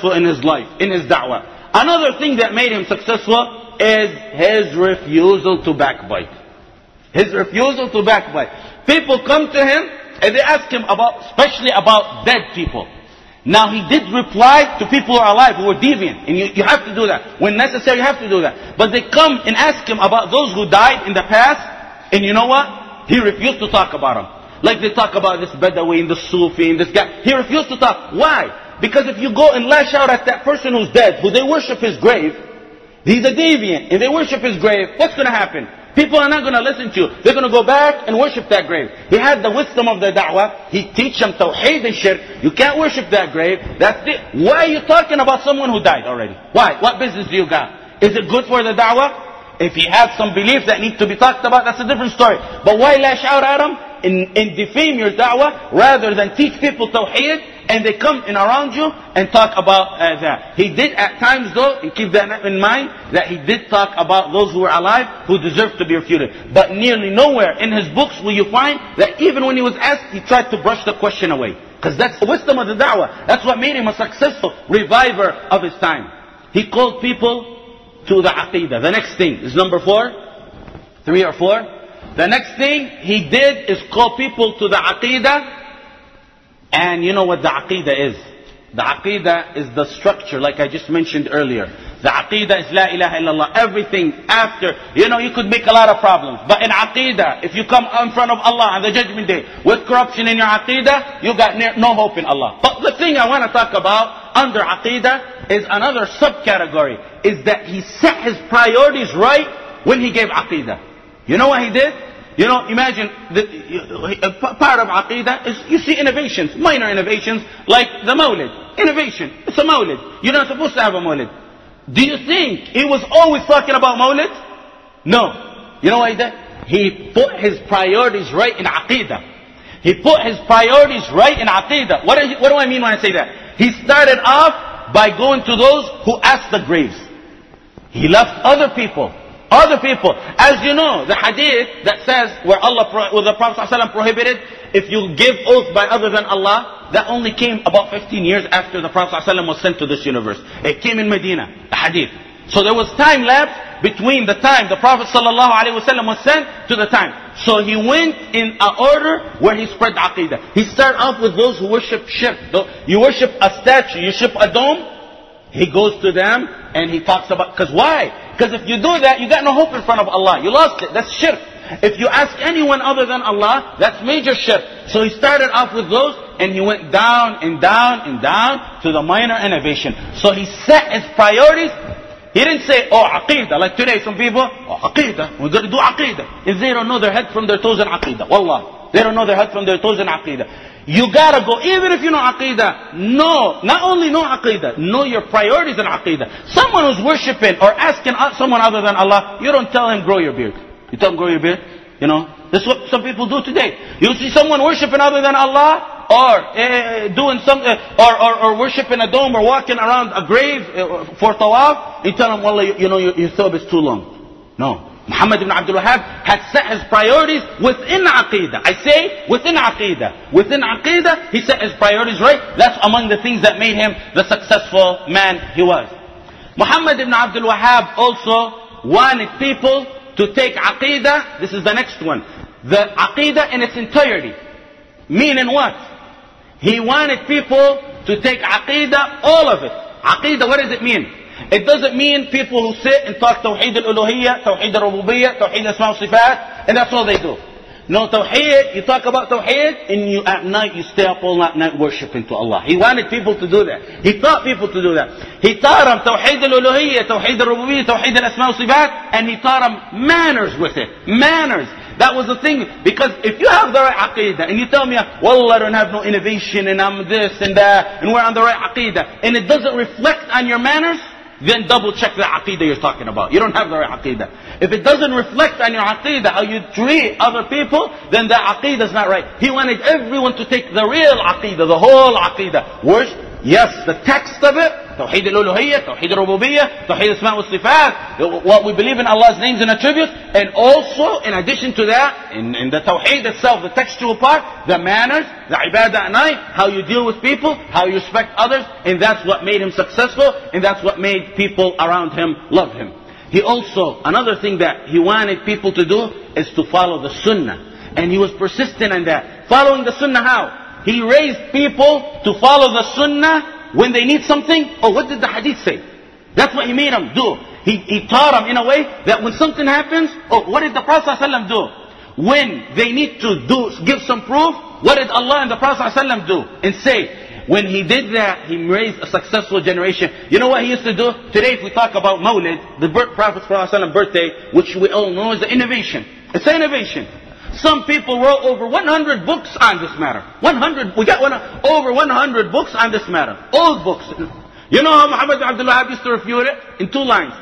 in his life, in his da'wah. Another thing that made him successful is his refusal to backbite. His refusal to backbite. People come to him and they ask him about, especially about dead people. Now he did reply to people who are alive, who were deviant. And you have to do that. When necessary, you have to do that. But they come and ask him about those who died in the past. And you know what? He refused to talk about them. Like they talk about this Badawi and the Sufi and this guy. He refused to talk. Why? Because if you go and lash out at that person who's dead, who they worship his grave, he's a deviant, and they worship his grave, what's going to happen? People are not going to listen to you. They're going to go back and worship that grave. He had the wisdom of the da'wah. He teach them tawheed and shirk. You can't worship that grave. That's it. Why are you talking about someone who died already? Why? What business do you got? Is it good for the da'wah? If he has some beliefs that need to be talked about, that's a different story. But why lash out at him and defame your da'wah rather than teach people tawheed? And they come in around you and talk about that. He did at times though, and keep that in mind, that he did talk about those who were alive who deserved to be refuted. But nearly nowhere in his books will you find that even when he was asked, he tried to brush the question away. Because that's the wisdom of the da'wah. That's what made him a successful reviver of his time. He called people to the aqidah. The next thing is number 4. 3 or 4. The next thing he did is call people to the aqidah. And you know what the aqidah is? The aqidah is the structure, like I just mentioned earlier. The aqidah is la ilaha illallah. Everything after, you could make a lot of problems. But in aqidah, if you come in front of Allah on the judgment day with corruption in your aqidah, you got no hope in Allah. But the thing I want to talk about under aqidah is another subcategory. Is that he set his priorities right when he gave aqidah. You know what he did? Imagine, part of aqidah is, you see innovations, minor innovations, like the mawlid. Innovation. It's a mawlid. You're not supposed to have a mawlid. Do you think he was always talking about mawlid? No. You know what he did? He put his priorities right in aqidah. He put his priorities right in aqidah. What do I mean when I say that? He started off by going to those who asked the graves. He left other people. As you know, the hadith that says where the Prophet ﷺ prohibited, if you give oath by other than Allah, that only came about 15 years after the Prophet ﷺ was sent to this universe. It came in Medina, the hadith. So there was time lapse between the time the Prophet ﷺ was sent to the time. So he went in an order where he spread aqidah. He started off with those who worship shirk. You worship a statue, you worship a dome. He goes to them and he talks about, because why? Because if you do that, you got no hope in front of Allah. You lost it. That's shirk. If you ask anyone other than Allah, that's major shirk. So he started off with those and he went down and down and down to the minor innovation. So he set his priorities. He didn't say, aqidah. Like today, some people, aqidah. We're going to do aqidah. If they don't know their head from their toes in aqidah. Wallah. They don't know their head from their toes in aqidah. You gotta go, even if you know aqidah, not only know aqidah, know your priorities in aqidah. Someone who's worshipping or asking someone other than Allah, you don't tell him grow your beard. You tell him grow your beard? That's what some people do today. You see someone worshipping other than Allah, or doing something, or worshipping a dome, or walking around a grave for tawaf, you tell him, wallah, your thawb is too long. No. Muhammad ibn Abd Al Wahab had set his priorities within aqidah. I say within aqidah. Within aqidah, he set his priorities right. That's among the things that made him the successful man he was. Muhammad ibn Abd Al Wahab also wanted people to take aqidah. This is the next one. The aqidah in its entirety. Meaning what? He wanted people to take aqidah, all of it. Aqidah, what does it mean? It doesn't mean people who sit and talk Tawheed al-Uluhiyyah, Tawheed al-Rububiyyah, Tawheed al-Asma al-Sifat, and that's all they do. No Tawheed, you talk about Tawheed, and at night you stay up all night worshiping to Allah. He wanted people to do that. He taught people to do that. He taught them Tawheed al-Uluhiyyah, Tawheed al-Rububiyyah, Tawheed al-Asma al-Sifat, and he taught them manners with it. Manners. That was the thing. Because if you have the right aqidah, and you tell me, wallah, I don't have no innovation, and I'm this and that, and we're on the right aqidah, and it doesn't reflect on your manners, then double check the aqidah you're talking about. You don't have the right aqidah. If it doesn't reflect on your aqidah, how you treat other people, then the aqidah is not right. He wanted everyone to take the real aqidah, the whole aqidah. Yes, the text of it, Tawheed al-Uluhiyyah, Tawheed al-Rububiyyah, Tawheed al-Asma' wa-Sifat, what we believe in Allah's names and attributes, and also, in addition to that, in the Tawheed itself, the textual part, the manners, the ibadah at night, how you deal with people, how you respect others, and that's what made him successful, and that's what made people around him love him. He also, another thing that he wanted people to do is to follow the Sunnah. And he was persistent in that. Following the Sunnah how? He raised people to follow the Sunnah when they need something. Oh, what did the Hadith say? That's what he made them do. He taught them in a way that when something happens, oh, what did the Prophet ﷺ do? When they need to give some proof, what did Allah and the Prophet ﷺ do? And say, when he did that, he raised a successful generation. You know what he used to do? Today if we talk about Mawlid, the Prophet ﷺ birthday, which we all know is an innovation. It's an innovation. Some people wrote over 100 books on this matter. We got over 100 books on this matter. Old books. You know how Muhammad ibn Abdul Wahab used to refute it? In 2 lines.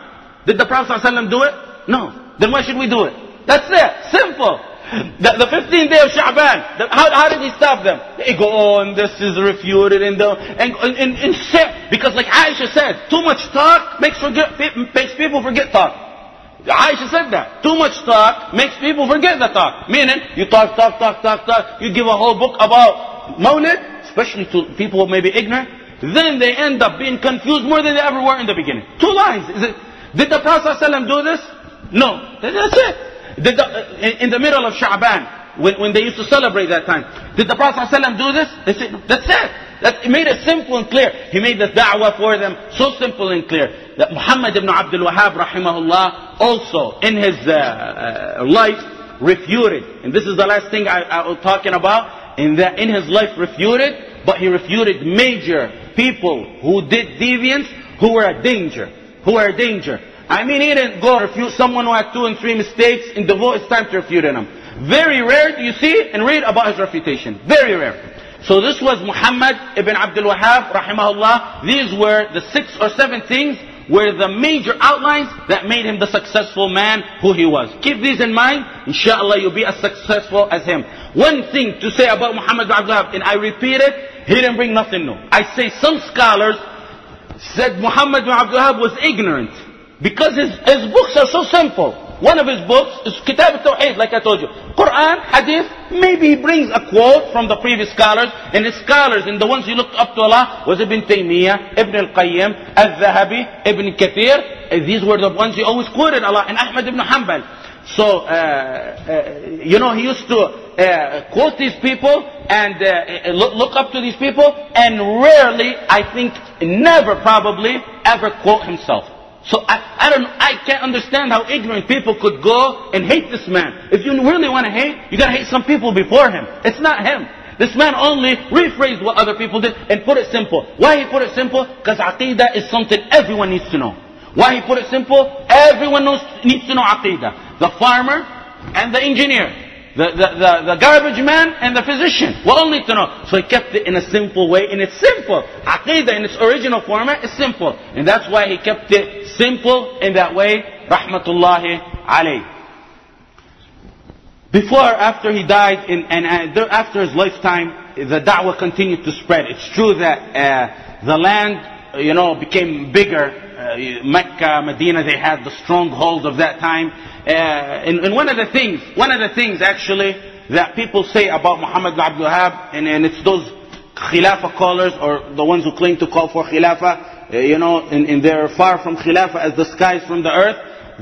Did the Prophet ﷺ do it? No. Then why should we do it? That's it. Simple. The 15th day of Sha'ban. How did he stop them? They go, oh, and this is refuted and because like Aisha said, too much talk makes people forget talk. Aisha said that. Too much talk makes people forget the talk. Meaning, you talk. You give a whole book about Mawlid, especially to people who may be ignorant. Then they end up being confused more than they ever were in the beginning. 2 lines. Did the Prophet ﷺ do this? No. That's it. In the middle of Sha'ban, when they used to celebrate that time, did the Prophet ﷺ do this? They said, no. That's it. He made it simple and clear. He made the da'wah for them so simple and clear. That Muhammad ibn Abd Al Wahab rahimahullah also in his life refuted. And this is the last thing I was talking about. In his life refuted, but he refuted major people who did deviance, who were a danger. I mean, he didn't go refute someone who had 2 and 3 mistakes and devote his time to refuting them. Very rare do you see and read about his refutation. Very rare. So this was Muhammad ibn Abdul Wahab rahimahullah. These were the 6 or 7 things were the major outlines that made him the successful man who he was. Keep these in mind. Inshallah you'll be as successful as him. One thing to say about Muhammad ibn Abdul Wahab, and I repeat it, he didn't bring nothing new. I say some scholars said Muhammad ibn Abdul Wahab was ignorant because his books are so simple. One of his books is Kitab al-Tawheed, like I told you. Quran, Hadith, maybe he brings a quote from the previous scholars, and his scholars, and the ones he looked up to Allah, was Ibn Taymiyyah, Ibn al-Qayyim, al-Zahabi, Ibn Kathir. These were the ones he always quoted Allah, and Ahmad ibn Hanbal. So, he used to quote these people, and look up to these people, and rarely, I think, never probably, ever quote himself. So I can't understand how ignorant people could go and hate this man. If you really want to hate, you gotta hate some people before him. It's not him. This man only rephrased what other people did and put it simple. Why he put it simple? Because Aqidah is something everyone needs to know. Why he put it simple? Everyone needs to know Aqidah. The farmer and the engineer. The garbage man and the physician will all need to know. So he kept it in a simple way, and it's simple. Aqidah in its original format is simple. And that's why he kept it simple in that way. Rahmatullahi alayh. After he died, after his lifetime, the da'wah continued to spread. It's true that the land, became bigger. Mecca, Medina, they had the stronghold of that time. And one of the things actually that people say about Muhammad ibn Abdul Wahab, and it's those Khilafah callers or the ones who claim to call for Khilafah, and they're far from Khilafah as the skies from the earth.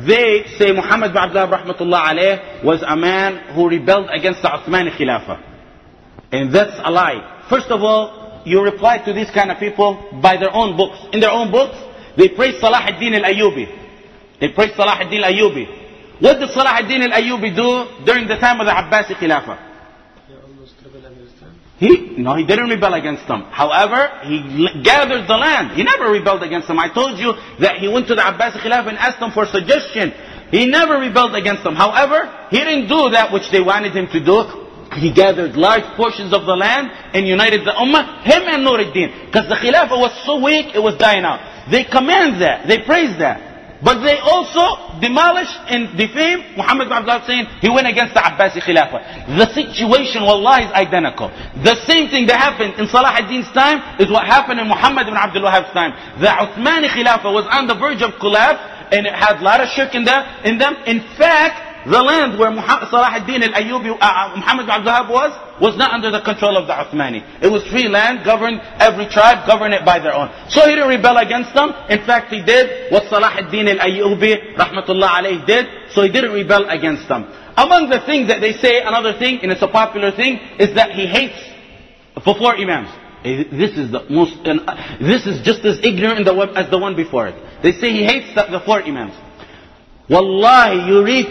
They say Muhammad ibn Abdul Wahab rahmatullah alayh was a man who rebelled against the Uthmani Khilafah. And that's a lie. First of all, you reply to these kind of people by their own books. In their own books, they praise Salah ad-Din al-Ayyubi. What did Salah ad-Din al-Ayyubi do during the time of the Abbasi Khilafah? He didn't rebel against them. However, he gathered the land. He never rebelled against them. I told you that he went to the Abbasi Khilafah and asked them for suggestion. He never rebelled against them. However, he didn't do that which they wanted him to do. He gathered large portions of the land and united the Ummah, him and Nur ad-Din. Because the Khilafah was so weak, it was dying out. They command that. They praise that. But they also demolished and defamed Muhammad ibn Abdul Wahab, saying he went against the Abbasi Khilafah. The situation, wallahi, is identical. The same thing that happened in Salah ad-Din's time is what happened in Muhammad ibn Abdul Wahab's time. The Uthmani Khilafah was on the verge of collapse, and it had a lot of shirk in them. In fact, the land where Salah ad-Din al-Ayyubi, Muhammad ibn Abdul Wahab was not under the control of the Uthmani. It was free land, governed, every tribe governed it by their own. So he didn't rebel against them. In fact, he did what Salah ad-Din al-Ayyubi, rahmatullah alayhi, did. So he didn't rebel against them. Among the things that they say, another thing, and it's a popular thing, is that he hates the 4 Imams. This is just as ignorant as the one before it. They say he hates the 4 Imams. Wallahi, you read